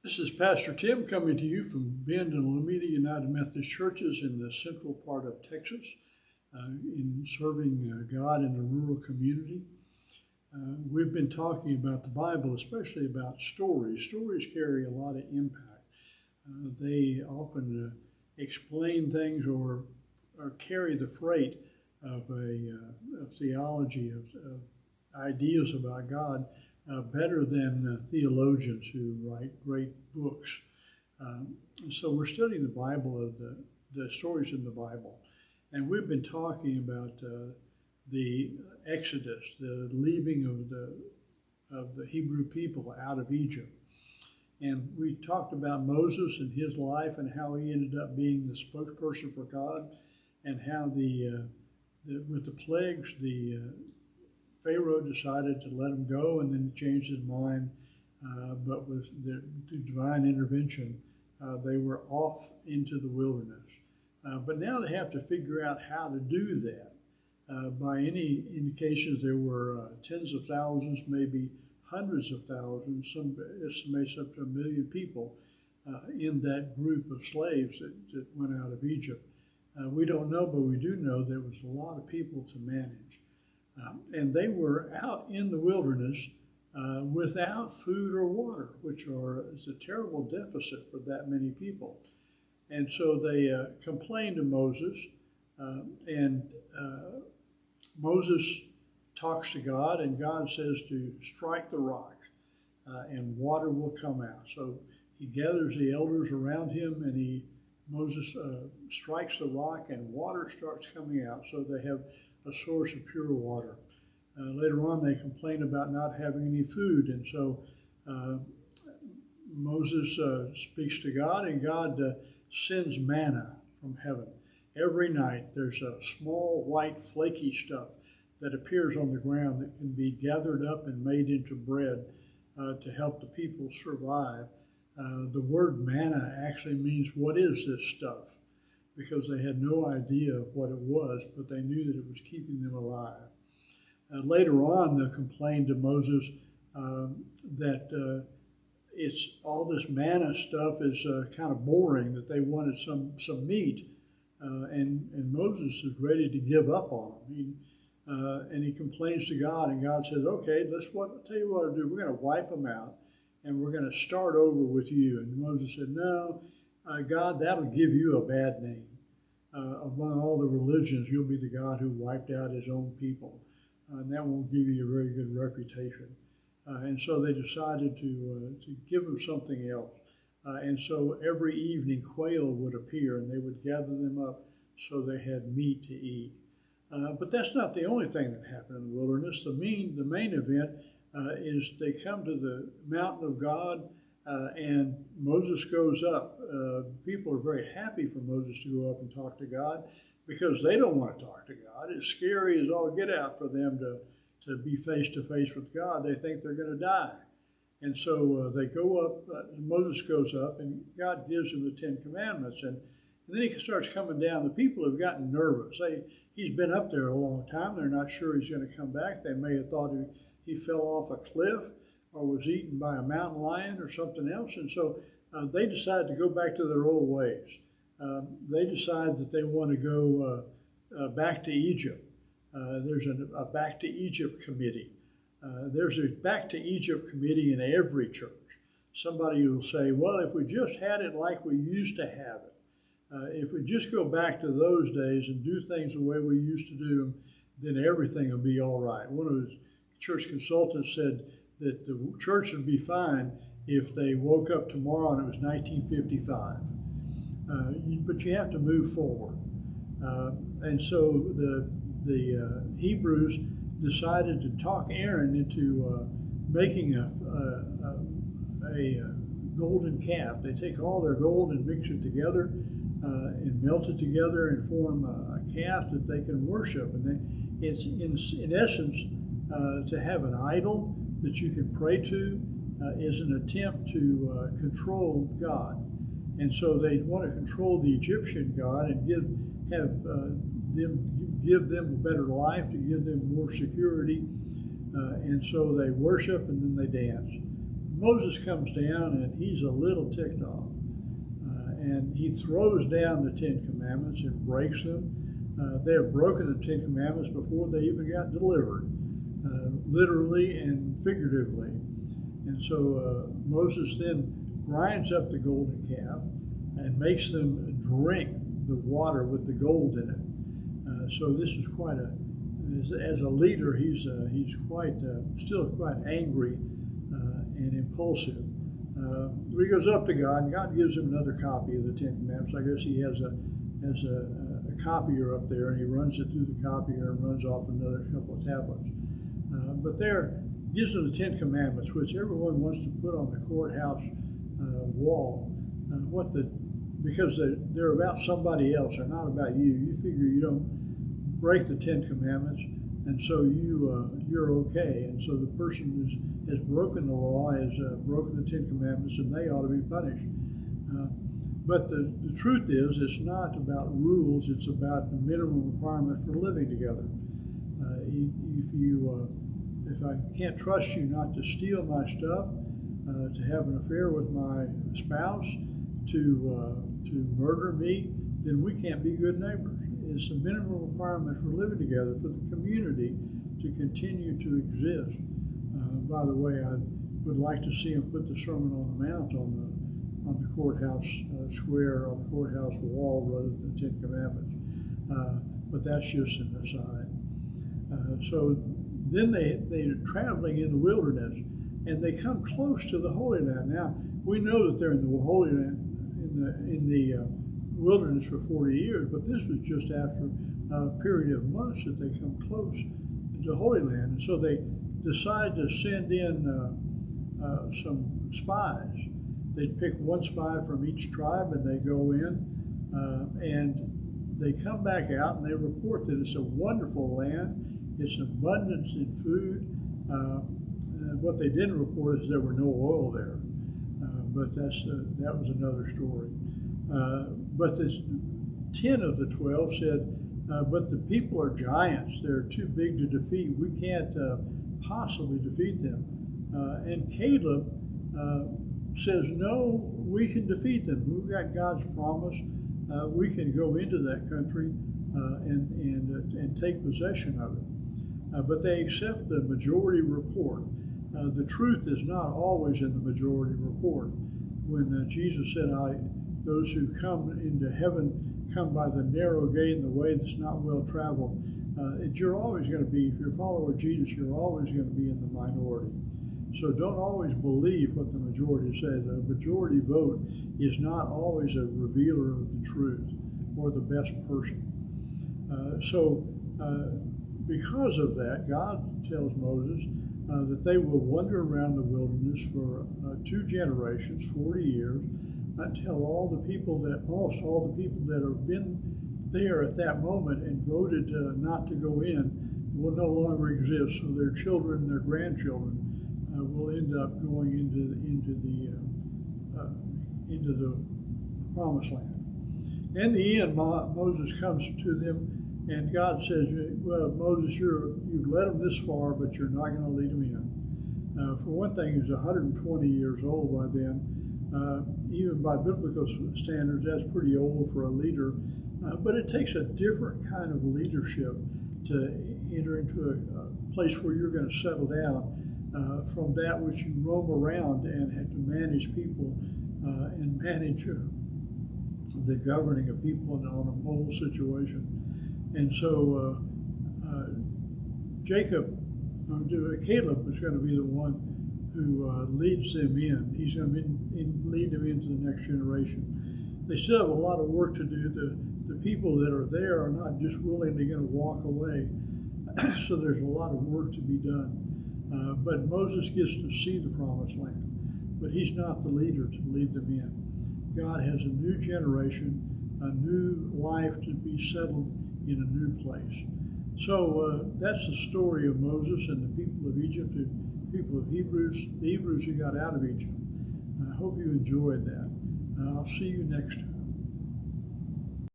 This is Pastor Tim coming to you from Bend and Alameda United Methodist Churches in the central part of Texas, in serving God in the rural community. We've been talking about the Bible, especially about stories. Stories carry a lot of impact. They often explain things or carry the freight of a theology, of ideas about God better than theologians who write great books. So we're studying the Bible, of the stories in the Bible. And we've been talking about the Exodus, the leaving of the Hebrew people out of Egypt. And we talked about Moses and his life and how he ended up being the spokesperson for God, and how with the plagues, the Pharaoh decided to let him go and then changed his mind, but with the divine intervention, they were off into the wilderness. But now they have to figure out how to do that. By any indications, there were tens of thousands, maybe hundreds of thousands, some estimates up to 1 million people in that group of slaves that went out of Egypt. We don't know, but we do know there was a lot of people to manage. And they were out in the wilderness without food or water, which is a terrible deficit for that many people. And so they complained to Moses, and Moses talks to God, and God says to strike the rock, and water will come out. So he gathers the elders around him, and Moses strikes the rock, and water starts coming out. So they have a source of pure water. Later on, they complain about not having any food, and so Moses speaks to God, and God sends manna from heaven. Every night, there's a small white flaky stuff that appears on the ground that can be gathered up and made into bread to help the people survive. The word manna actually means, what is this stuff? Because they had no idea of what it was, but they knew that it was keeping them alive. Later on, they complained to Moses that it's all this manna stuff is kind of boring, that they wanted some meat. And Moses is ready to give up on them. And he complains to God, and God says, okay, I'll tell you what I'll do. We're going to wipe them out, and we're going to start over with you. And Moses said, no, God, that'll give you a bad name. Among all the religions, you'll be the God who wiped out his own people. And that won't give you a very good reputation. And so they decided to give him something else. And so every evening, quail would appear, and they would gather them up so they had meat to eat. But that's not the only thing that happened in the wilderness. The main event is they come to the mountain of God, and Moses goes up. People are very happy for Moses to go up and talk to God, because they don't want to talk to God. It's scary as all get out for them to be face to face with God. They think they're going to die. And so they go up, Moses goes up, and God gives him the Ten Commandments. And then he starts coming down. The people have gotten nervous. He's been up there a long time. They're not sure he's going to come back. They may have thought he fell off a cliff or was eaten by a mountain lion or something else. And so they decide to go back to their old ways. They decide that they want to go back to Egypt. There's a Back to Egypt committee. There's a Back to Egypt committee in every church. Somebody will say, well, if we just had it like we used to have it, if we just go back to those days and do things the way we used to do them, then everything will be all right. One of the church consultants said that the church would be fine if they woke up tomorrow and it was 1955. But you have to move forward. And so the Hebrews decided to talk Aaron into making a golden calf. They take all their gold and mix it together and melt it together and form a calf that they can worship. And it's in essence to have an idol that you can pray to is an attempt to control God. And so they want to control the Egyptian God and give them a better life, to give them more security. And so they worship and then they dance. Moses comes down and he's a little ticked off. And he throws down the Ten Commandments and breaks them. They have broken the Ten Commandments before they even got delivered, literally and figuratively. And so Moses then grinds up the golden calf and makes them drink the water with the gold in it. So this is quite as a leader, he's quite still quite angry and impulsive. He goes up to God, and God gives him another copy of the Ten Commandments. I guess he has a copier up there, and he runs it through the copier and runs off another couple of tablets. But there gives them the Ten Commandments, which everyone wants to put on the courthouse wall. Because they're about somebody else, they're not about you. You figure you don't break the Ten Commandments, and so you're okay. And so the person has broken the law, has broken the Ten Commandments, and they ought to be punished. But the truth is, it's not about rules, it's about the minimum requirement for living together. If I can't trust you not to steal my stuff, to have an affair with my spouse, to murder me, then we can't be good neighbors. It's a minimum requirement for living together, for the community to continue to exist. By the way, I would like to see him put the Sermon on the Mount on the courthouse square, on the courthouse wall, rather than the Ten Commandments. But that's just an aside. So then they're traveling in the wilderness, and they come close to the Holy Land. Now, we know that they're in the Holy Land, in the wilderness for 40 years, but this was just after a period of months that they come close to the Holy Land. And so they decide to send in some spies. They pick one spy from each tribe, and they go in, and they come back out, and they report that it's a wonderful land. It's abundance in food. What they didn't report is there were no oil there, but that was another story. But 10 of the 12 said, but the people are giants. They're too big to defeat. We can't possibly defeat them. And Caleb says, no, we can defeat them. We've got God's promise. We can go into that country and take possession of it. But they accept the majority report. The truth is not always in the majority report. When Jesus said, those who come into heaven come by the narrow gate and the way that's not well traveled, you're always going to be, if you're a follower of Jesus, you're always going to be in the minority. So don't always believe what the majority says. The majority vote is not always a revealer of the truth or the best person. Because of that, God tells Moses that they will wander around the wilderness for 2 generations, 40 years, until almost all the people that have been there at that moment and voted not to go in will no longer exist. So their children and their grandchildren will end up going into the promised land. In the end, Moses comes to them, and God says, well, Moses, you've led them this far, but you're not going to lead them in. For one thing, he's 120 years old by then. Even by biblical standards, that's pretty old for a leader. But it takes a different kind of leadership to enter into a place where you're going to settle down from that which you roam around and have to manage people and manage the governing of people on a mobile situation. And so Caleb is going to be the one who leads them in. He's going to lead them into the next generation. They still have a lot of work to do. The people that are there are not just willingly going to walk away. So there's a lot of work to be done. But Moses gets to see the promised land, but he's not the leader to lead them in. God has a new generation, a new life to be settled in a new place. So that's the story of Moses and the people of Egypt, the people of Hebrews, the Hebrews who got out of Egypt. I hope you enjoyed that. I'll see you next time.